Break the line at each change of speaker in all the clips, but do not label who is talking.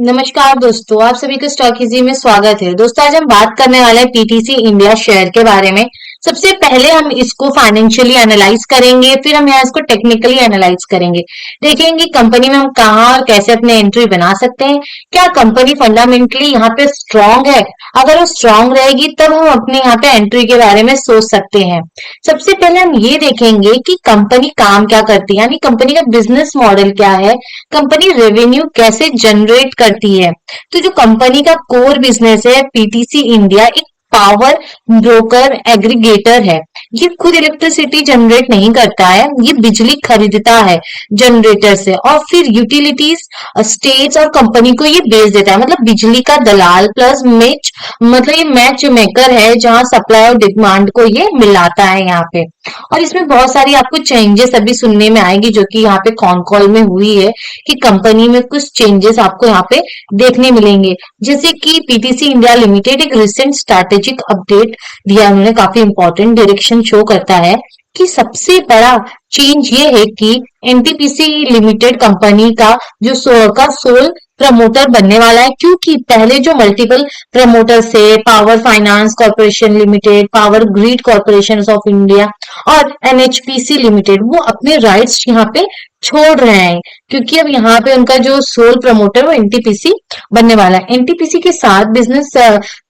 नमस्कार दोस्तों, आप सभी का स्टॉक इजी में स्वागत है। दोस्तों, आज हम बात करने वाले हैं पीटीसी इंडिया शेयर के बारे में। सबसे पहले हम इसको फाइनेंशियली एनालाइज करेंगे, फिर हम यहाँ इसको टेक्निकली एनालाइज करेंगे। देखेंगे कंपनी में हम कहाँ और कैसे अपने एंट्री बना सकते हैं। क्या कंपनी फंडामेंटली यहाँ पे स्ट्रांग है? अगर वो स्ट्रांग रहेगी तब हम अपने यहाँ पे एंट्री के बारे में सोच सकते हैं। सबसे पहले हम ये देखेंगे कि कंपनी काम क्या करती है, यानी कंपनी का बिजनेस मॉडल क्या है, कंपनी रेवेन्यू कैसे जनरेट करती है। तो जो कंपनी का कोर बिजनेस है पीटीसी इंडिया, एक पावर ब्रोकर एग्रीगेटर है। ये खुद इलेक्ट्रिसिटी जनरेट नहीं करता है, ये बिजली खरीदता है जनरेटर से और फिर यूटिलिटीज, स्टेट्स और कंपनी को ये बेच देता है। मतलब बिजली का दलाल प्लस मैच, मतलब ये मैच मेकर है जहां सप्लाई और डिमांड को ये मिलाता है यहाँ पे। और इसमें बहुत सारी आपको चेंजेस अभी सुनने में आएगी जो कि यहाँ पे कॉन कॉल में हुई है कि कंपनी में कुछ चेंजेस आपको यहाँ पे देखने मिलेंगे। जैसे कि पीटीसी इंडिया लिमिटेड एक रिसेंट स्ट्रैटेजिक अपडेट दिया, उन्होंने काफी इंपॉर्टेंट डायरेक्शन शो करता है कि सबसे बड़ा चेंज ये है कि एनटीपीसी लिमिटेड कंपनी का जो सोल प्रमोटर बनने वाला है, क्योंकि पहले जो मल्टीपल प्रमोटर से power finance corporation limited, power grid corporation of India और एनएचपीसी लिमिटेड, वो अपने राइट्स यहाँ पे छोड़ रहे हैं, क्योंकि अब यहाँ पे उनका जो सोल प्रमोटर वो एनटीपीसी बनने वाला है। एनटीपीसी के साथ बिजनेस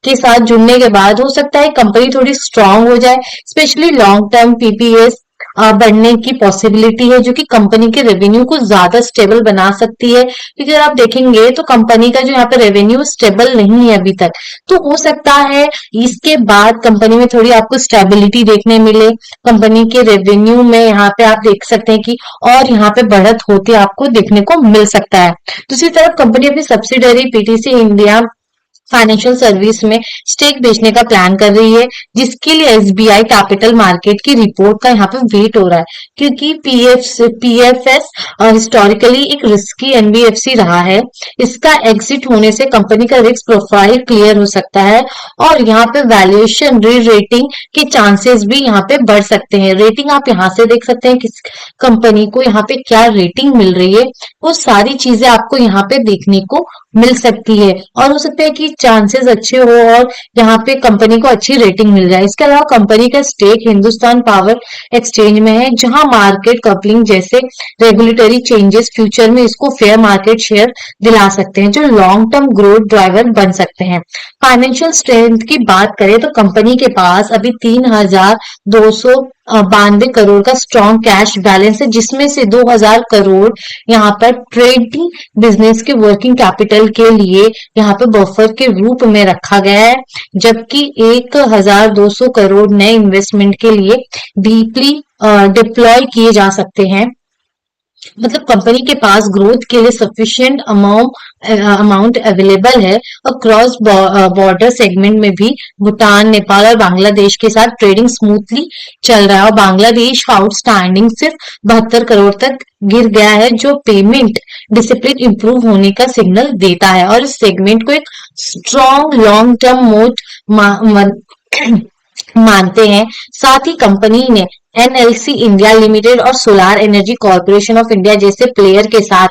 के साथ जुड़ने के बाद हो सकता है कंपनी थोड़ी स्ट्रांग हो जाए, स्पेशली लॉन्ग टर्म पीपीएस बढ़ने की पॉसिबिलिटी है जो कि कंपनी के रेवेन्यू को ज्यादा स्टेबल बना सकती है। क्योंकि अगर आप देखेंगे तो कंपनी का जो यहाँ पे रेवेन्यू स्टेबल नहीं है अभी तक, तो हो सकता है इसके बाद कंपनी में थोड़ी आपको स्टेबिलिटी देखने मिले। कंपनी के रेवेन्यू में यहाँ पे आप देख सकते हैं कि और यहाँ पे बढ़त होते आपको देखने को मिल सकता है। दूसरी तरफ कंपनी अपनी subsidiary PTC India financial service में स्टेक बेचने का प्लान कर रही है, जिसके लिए एसबीआई कैपिटल मार्केट की रिपोर्ट का यहाँ पे वेट हो रहा है, क्योंकि पीएफएस हिस्टोरिकली एक रिस्की एनबीएफसी रहा है। इसका एग्जिट होने से कंपनी का रिस्क प्रोफाइल क्लियर हो सकता है और यहाँ पे वैल्यूएशन री रेटिंग के चांसेस भी यहाँ पे बढ़ सकते हैं। रेटिंग आप यहाँ से देख सकते हैं किस कंपनी को यहाँ पे क्या रेटिंग मिल रही है, वो सारी चीजें आपको यहाँ पे देखने को मिल सकती है और हो सकता है कि चांसेस अच्छे हो और यहाँ पे कंपनी को अच्छी रेटिंग मिल जाए। इसके अलावा कंपनी का स्टेक हिंदुस्तान पावर एक्सचेंज में है, जहां मार्केट कपलिंग जैसे रेगुलेटरी चेंजेस फ्यूचर में इसको फेयर मार्केट शेयर दिला सकते हैं, जो लॉन्ग टर्म ग्रोथ ड्राइवर बन सकते हैं। फाइनेंशियल स्ट्रेंथ की बात करें तो कंपनी के पास अभी 3,292 करोड़ का स्ट्रॉन्ग कैश बैलेंस है, जिसमें से 2,000 करोड़ यहाँ पर ट्रेडिंग बिजनेस के वर्किंग कैपिटल के लिए यहाँ पे बफर के रूप में रखा गया है, जबकि 1,200 करोड़ नए इन्वेस्टमेंट के लिए डीपली डिप्लॉय किए जा सकते हैं। मतलब कंपनी के पास ग्रोथ के लिए सफिशिएंट अमाउंट अवेलेबल है और क्रॉस बॉर्डर सेगमेंट में भी भूटान, नेपाल और बांग्लादेश के साथ ट्रेडिंग स्मूथली चल रहा है और बांग्लादेश का आउटस्टैंडिंग सिर्फ 72 करोड़ तक गिर गया है, जो पेमेंट डिसिप्लिन इंप्रूव होने का सिग्नल देता है और इस सेगमेंट को एक स्ट्रॉन्ग लॉन्ग टर्म मोड मानते हैं। साथ ही कंपनी ने एनएलसी इंडिया लिमिटेड और solar energy corporation of India जैसे प्लेयर के साथ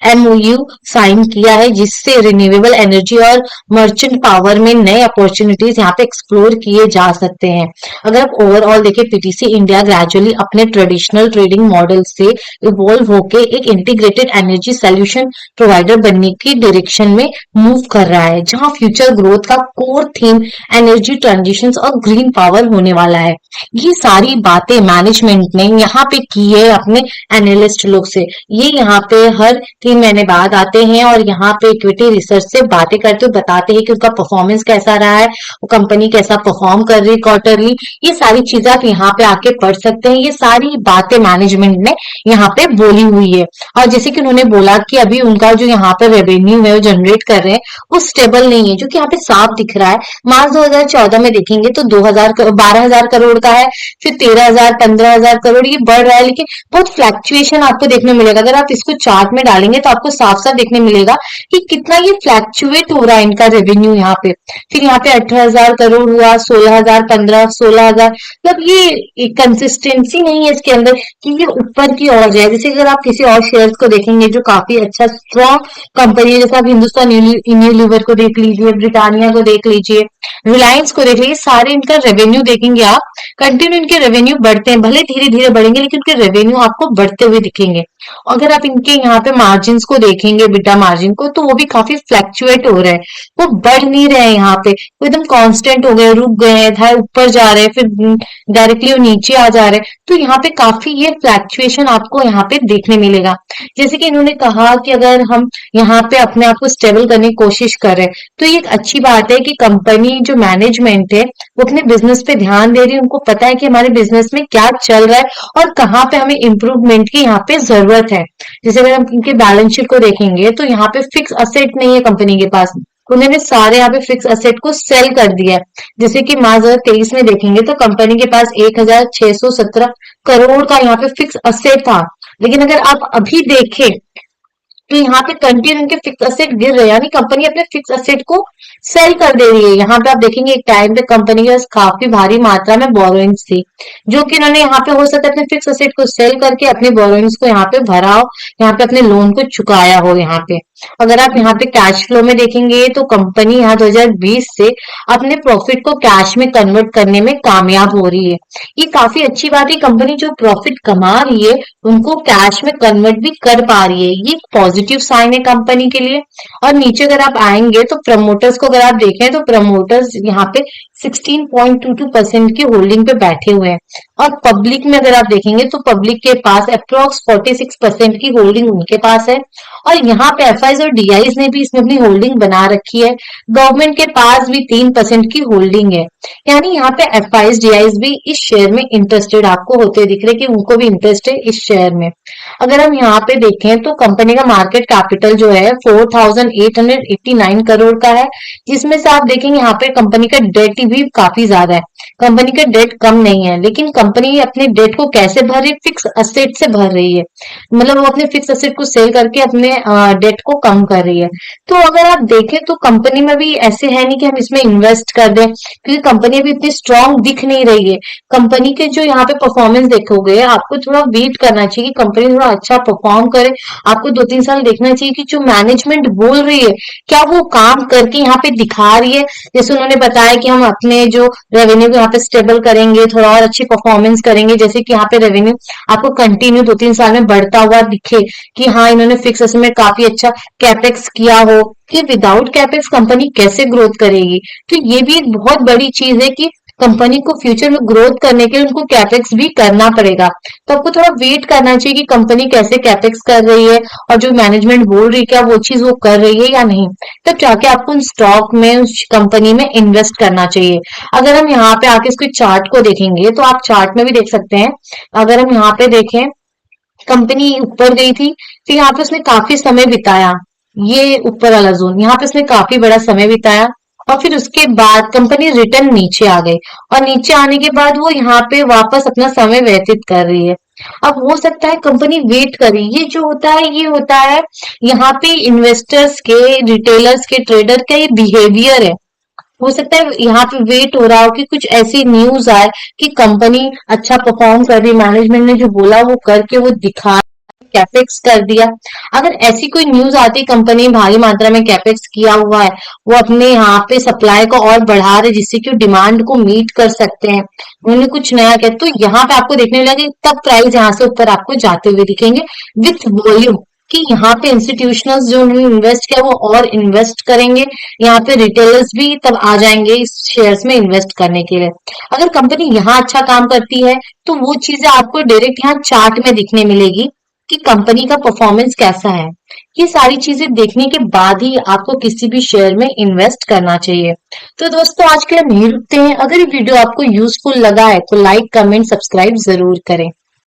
एमओयू साइन किया है, जिससे रिन्यूएबल एनर्जी और मर्चेंट पावर में नए अपॉर्चुनिटीज यहाँ पे एक्सप्लोर किए जा सकते हैं। अगर आप ओवरऑल देखें, पीटीसी इंडिया ग्रेजुअली अपने ट्रेडिशनल ट्रेडिंग मॉडल से इवॉल्व होके एक इंटीग्रेटेड एनर्जी सोल्यूशन प्रोवाइडर बनने की डायरेक्शन में मूव कर रहा है, जहां फ्यूचर ग्रोथ का कोर थीम एनर्जी ट्रांजिशन और ग्रीन पावर होने वाला है। ये सारी बातें मैनेजमेंट ने यहाँ पे की है अपने एनालिस्ट लोग से। ये यहाँ पे हर 3 महीने बाद आते हैं और यहाँ पे इक्विटी रिसर्च से बातें करते हुए बताते हैं कि उनका परफॉर्मेंस कैसा रहा है, वो कंपनी कैसा परफॉर्म कर रही है क्वार्टरली। ये सारी चीजें आप यहाँ पे आके पढ़ सकते हैं। ये सारी बातें मैनेजमेंट ने यहाँ पे बोली हुई है और जैसे कि उन्होंने बोला कि अभी उनका जो यहाँ पे रेवेन्यू है वो जनरेट कर रहे हैं वो स्टेबल नहीं है, जो कि यहाँ पे साफ दिख रहा है। मार्च 2014 में देखेंगे तो 12,000 करोड़ का है, फिर 13,000 15,000 करोड़ ये बढ़ रहा है, लेकिन बहुत फ्लैक्चुएशन आपको देखने मिलेगा। अगर आप इसको चार्ट में डालेंगे तो आपको साफ साफ देखने मिलेगा कि कितना ये फ्लैक्चुएट हो रहा है इनका रेवेन्यू यहाँ पे। फिर यहाँ पे 18,000 करोड़ हुआ, 16,000, 15, 16,000, मतलब ये कंसिस्टेंसी नहीं है इसके अंदर कि ये ऊपर की ओर जाए। जैसे अगर आप किसी और शेयर्स को देखेंगे जो काफी अच्छा स्ट्रॉन्ग कंपनी है, जैसे आप हिंदुस्तान यूनिलीवर को देख लीजिए, ब्रिटानिया को देख लीजिए, रिलायंस को देख लीजिए, सारे इनका रेवेन्यू देखेंगे आप, कंटिन्यू इनके रेवेन्यू बढ़ते हैं, भले धीरे धीरे बढ़ेंगे लेकिन इनके रेवेन्यू आपको बढ़ते हुए दिखेंगे। अगर आप इनके यहाँ पे मार्जिन को देखेंगे, बिटा मार्जिन को, तो वो भी काफी फ्लैक्चुएट हो रहे हैं, वो बढ़ नहीं रहे हैं यहाँ पे, वो एकदम कांस्टेंट हो गए, रुक गए हैं, था ऊपर जा रहे हैं, फिर डायरेक्टली वो नीचे आ जा रहे हैं। तो यहाँ पे काफी ये फ्लैक्चुएशन आपको यहाँ पे देखने मिलेगा। जैसे कि इन्होंने कहा कि अगर हम यहाँ पे अपने आप को स्टेबल करने की कोशिश करें, तो ये एक अच्छी बात है कि कंपनी जो मैनेजमेंट है वो अपने बिजनेस पे ध्यान दे रही है, उनको पता है कि हमारे बिजनेस में क्या चल रहा है और कहाँ पे हमें इम्प्रूवमेंट की यहाँ पे जरूरत है। जैसे अगर हम इनके बैलेंस शीट को देखेंगे तो यहाँ पे फिक्स असेट नहीं है कंपनी के पास, उन्होंने सारे यहाँ पे फिक्स असेट को सेल कर दिया है। जैसे कि मार्च 2023 में देखेंगे तो कंपनी के पास 1,617 करोड़ का यहाँ पे फिक्स असेट था, लेकिन अगर आप अभी देखें तो यहाँ पे कंटिन्यू इनके फिक्स असेट गिर रहे हैं, यानी कंपनी अपने फिक्स असेट को सेल कर दे रही है। यहाँ पे आप देखेंगे एक टाइम पे कंपनी के पास काफी भारी मात्रा में बोरोइंग्स थी, जो कि इन्होंने यहाँ पे हो सकता है अपने फिक्स असेट को सेल करके अपने बोरोइंग्स को यहाँ पे भरा हो, यहाँ पे अपने लोन को चुकाया हो। यहाँ पे अगर आप यहाँ पे कैश फ्लो में देखेंगे तो कंपनी यहाँ 2020 से अपने प्रॉफिट को कैश में कन्वर्ट करने में कामयाब हो रही है। ये काफी अच्छी बात है, कंपनी जो प्रॉफिट कमा रही है उनको कैश में कन्वर्ट भी कर पा रही है, ये पॉजिटिव साइन है कंपनी के लिए। और नीचे अगर आप आएंगे तो प्रमोटर्स को अगर आप देखें तो प्रमोटर्स यहाँ पे 16.22% की होल्डिंग पे बैठे हुए हैं, और पब्लिक में अगर आप देखेंगे तो पब्लिक के पास अप्रोक्स 46% की होल्डिंग उनके पास है, और यहाँ पे एफआईज और डीआईज ने भी इसमें अपनी होल्डिंग बना रखी है। गवर्नमेंट के पास भी 3% की होल्डिंग है, यानी यहाँ पे एफआईज डीआईज भी इस शेयर में इंटरेस्टेड आपको होते दिख रहे कि उनको भी इंटरेस्ट है इस शेयर में। अगर हम यहाँ पे देखें तो कंपनी का मार्केट कैपिटल जो है 4,889 करोड़ का है, जिसमें से आप देखेंगे यहाँ पे कंपनी का डेट भी काफी ज्यादा है, कंपनी का डेट कम नहीं है, लेकिन कंपनी अपने डेट को कैसे भर रही, फिक्स असेट से भर रही है, मतलब वो अपने फिक्स असेट को सेल करके अपने डेट को कम कर रही है। तो अगर आप देखें तो कंपनी में भी ऐसे है नहीं कि हम इसमें इन्वेस्ट कर दें, क्योंकि कंपनी अभी इतनी स्ट्रांग दिख नहीं रही है। कंपनी के जो यहाँ पे परफॉर्मेंस देखोगे, आपको थोड़ा वेट करना चाहिए कि कंपनी थोड़ा अच्छा परफॉर्म करे, आपको 2-3 साल देखना चाहिए कि जो मैनेजमेंट बोल रही है क्या वो काम करके यहाँ पे दिखा रही है। जैसे उन्होंने बताया कि हम अपने जो रेवेन्यू को यहाँ पे स्टेबल करेंगे, थोड़ा और अच्छी परफॉर्मेंस करेंगे, जैसे कि यहाँ पे रेवेन्यू आपको कंटिन्यू 2-3 साल में बढ़ता हुआ दिखे कि हाँ इन्होंने फिक्स असेट में काफी अच्छा कैपेक्स किया हो, कि विदाउट कैपेक्स कंपनी कैसे ग्रोथ करेगी। तो ये भी एक बहुत बड़ी चीज है कि कंपनी को फ्यूचर में ग्रोथ करने के लिए उनको कैपेक्स भी करना पड़ेगा। तो आपको थोड़ा वेट करना चाहिए कि कंपनी कैसे कैपेक्स कर रही है और जो मैनेजमेंट बोल रही है क्या वो चीज वो कर रही है या नहीं, तब जाके आपको उन स्टॉक में उस कंपनी में इन्वेस्ट करना चाहिए। अगर हम यहाँ पे आके इसके चार्ट को देखेंगे तो आप चार्ट में भी देख सकते हैं। अगर हम यहाँ पे देखें, कंपनी ऊपर गई थी, फिर यहाँ पे उसने काफी समय बिताया, ये ऊपर वाला जोन, यहाँ पे उसने काफी बड़ा समय बिताया, और फिर उसके बाद कंपनी रिटर्न नीचे आ गई, और नीचे आने के बाद वो यहाँ पे वापस अपना समय व्यतीत कर रही है। अब हो सकता है कंपनी वेट करे, ये जो होता है ये होता है यहाँ पे इन्वेस्टर्स के, रिटेलर्स के, ट्रेडर का ये बिहेवियर है। हो सकता है यहाँ पे वेट हो रहा हो कि कुछ ऐसी न्यूज आए कि कंपनी अच्छा परफॉर्म कर रही, मैनेजमेंट ने जो बोला वो करके वो दिखा, कैपेक्स कर दिया। अगर ऐसी कोई न्यूज आती कंपनी भारी मात्रा में कैपेक्स किया हुआ है, वो अपने यहाँ पे सप्लाई को और बढ़ा रहे जिससे कि डिमांड को मीट कर सकते हैं, उन्होंने कुछ नया किया, तो यहाँ पे आपको देखने मिलेगा कि तब प्राइस यहाँ से ऊपर आपको जाते हुए दिखेंगे विथ वॉल्यूम, कि यहाँ पे इंस्टीट्यूशनल्स जो उन्होंने इन्वेस्ट किया वो और इन्वेस्ट करेंगे, यहाँ पे रिटेलर्स भी तब आ जाएंगे इस शेयर्स में इन्वेस्ट करने के लिए। अगर कंपनी यहाँ अच्छा काम करती है तो वो चीजें आपको डायरेक्ट यहाँ चार्ट में दिखने मिलेगी कि कंपनी का परफॉर्मेंस कैसा है। ये सारी चीजें देखने के बाद ही आपको किसी भी शेयर में इन्वेस्ट करना चाहिए। तो दोस्तों आज के लिए हम यहीं रुकते हैं। अगर ये वीडियो आपको यूजफुल लगा है तो लाइक, कमेंट, सब्सक्राइब जरूर करें।